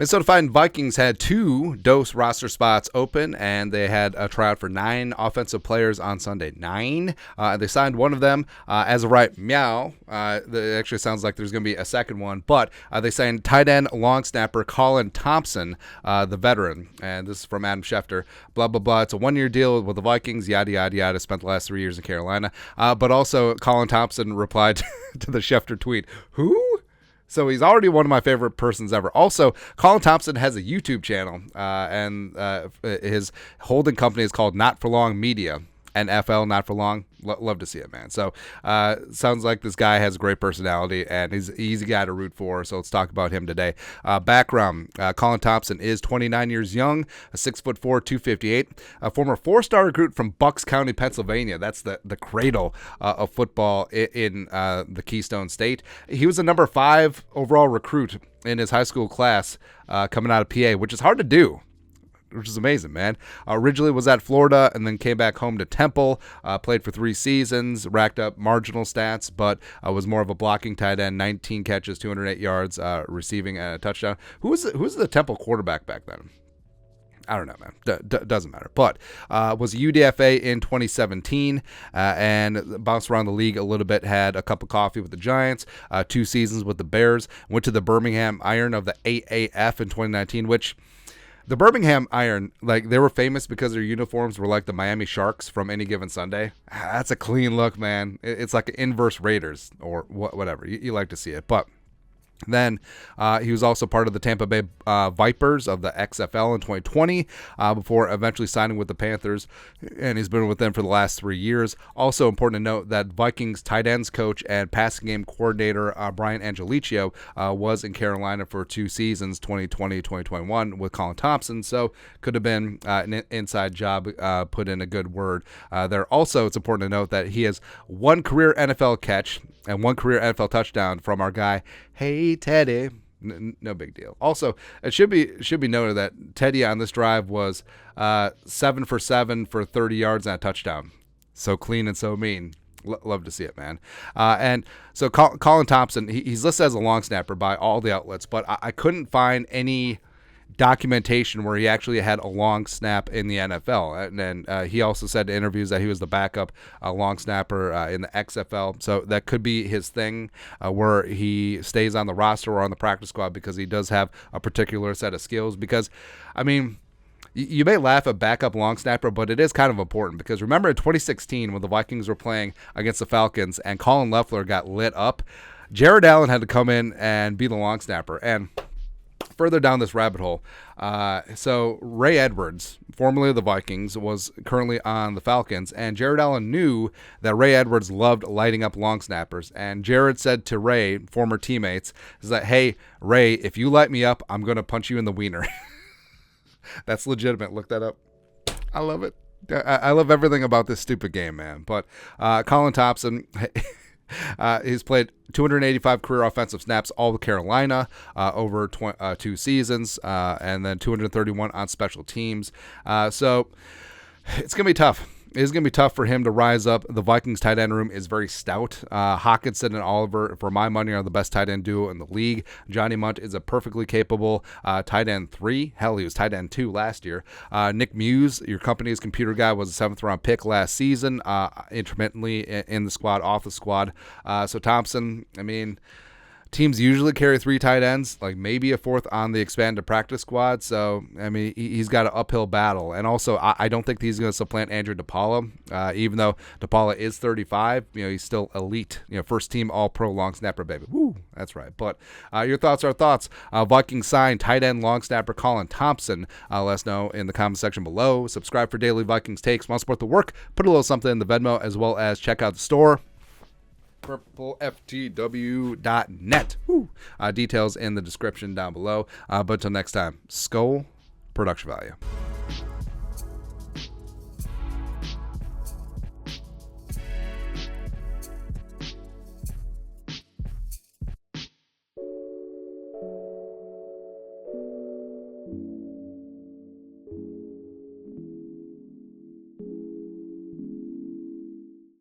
Minnesota Vikings had 2 dose roster spots open, and they had a tryout for 9 offensive players on Sunday. 9. They signed one of them. As of right, meow. It actually sounds like there's going to be a second one, but they signed tight end long snapper Colin Thompson, the veteran. And this is from Adam Schefter. Blah, blah, blah. It's a 1-year deal with the Vikings, yada, yada, yada. Spent the last 3 years in Carolina. But also, Colin Thompson replied to the Schefter tweet, "Who?" So he's already one of my favorite persons ever. Also, Colin Thompson has a YouTube channel, and his holding company is called Not For Long Media. NFL, Not For Long. Love to see it, man. So sounds like this guy has a great personality, and he's an easy guy to root for. So let's talk about him today. Background, Colin Thompson is 29 years young, 6'4", 258, a former 4-star recruit from Bucks County, Pennsylvania. That's the cradle of football in the Keystone State. He was a number 5 overall recruit in his high school class coming out of PA, which is hard to do. Which is amazing, man. Originally was at Florida and then came back home to Temple, played for 3 seasons, racked up marginal stats, but was more of a blocking tight end, 19 catches, 208 yards, receiving a touchdown. Who was the Temple quarterback back then? I don't know, man. Doesn't matter. But was a UDFA in 2017 and bounced around the league a little bit. Had a cup of coffee with the Giants, 2 seasons with the Bears. Went to the Birmingham Iron of the AAF in 2019, which... The Birmingham Iron, like, they were famous because their uniforms were like the Miami Sharks from Any Given Sunday. That's a clean look, man. It's like an inverse Raiders or whatever. You like to see it. But then he was also part of the Tampa Bay Vipers of the XFL in 2020 before eventually signing with the Panthers, and he's been with them for the last 3 years. Also important to note that Vikings tight ends coach and passing game coordinator Brian Angelicio was in Carolina for 2 seasons, 2020-2021, with Colin Thompson, so could have been an inside job, put in a good word there. Also, it's important to note that he has 1 career NFL catch and 1 career NFL touchdown from our guy, Hey Teddy. No big deal. Also, it should be noted that Teddy on this drive was 7 for 7 for 30 yards and a touchdown. So clean and so mean. Love to see it, man. And so Colin Thompson, he's listed as a long snapper by all the outlets, but I couldn't find any documentation where he actually had a long snap in the NFL. And then he also said in interviews that he was the backup long snapper in the XFL. So that could be his thing, where he stays on the roster or on the practice squad because he does have a particular set of skills. Because, I mean, you may laugh at backup long snapper, but it is kind of important because remember in 2016 when the Vikings were playing against the Falcons and Colin Loeffler got lit up, Jared Allen had to come in and be the long snapper. And further down this rabbit hole, so Ray Edwards, formerly of the Vikings, was currently on the Falcons, and Jared Allen knew that Ray Edwards loved lighting up long snappers, and Jared said to Ray, former teammates, is that, hey, Ray, if you light me up, I'm going to punch you in the wiener. That's legitimate. Look that up. I love it. I love everything about this stupid game, man. But Colin Thompson... he's played 285 career offensive snaps all with Carolina over 2 seasons, and then 231 on special teams. So it's going to be tough. It's going to be tough for him to rise up. The Vikings tight end room is very stout. Hockenson and Oliver, for my money, are the best tight end duo in the league. Johnny Munt is a perfectly capable tight end 3. Hell, he was tight end 2 last year. Nick Muse, your company's computer guy, was a 7th-round pick last season, intermittently in the squad, off the squad. So Thompson, I mean... Teams usually carry 3 tight ends, like maybe a 4th on the expanded practice squad. So, I mean, he's got an uphill battle. And also, I don't think he's going to supplant Andrew DePaula, even though DePaula is 35. You know, he's still elite. You know, first-team All-Pro long snapper, baby. Woo, that's right. But your thoughts are thoughts. Vikings sign tight end long snapper Colin Thompson. Let us know in the comment section below. Subscribe for daily Vikings takes. Want to support the work? Put a little something in the Venmo, as well as check out the store. purpleftw.net. Details in the description down below. But until next time, Skull Production Value.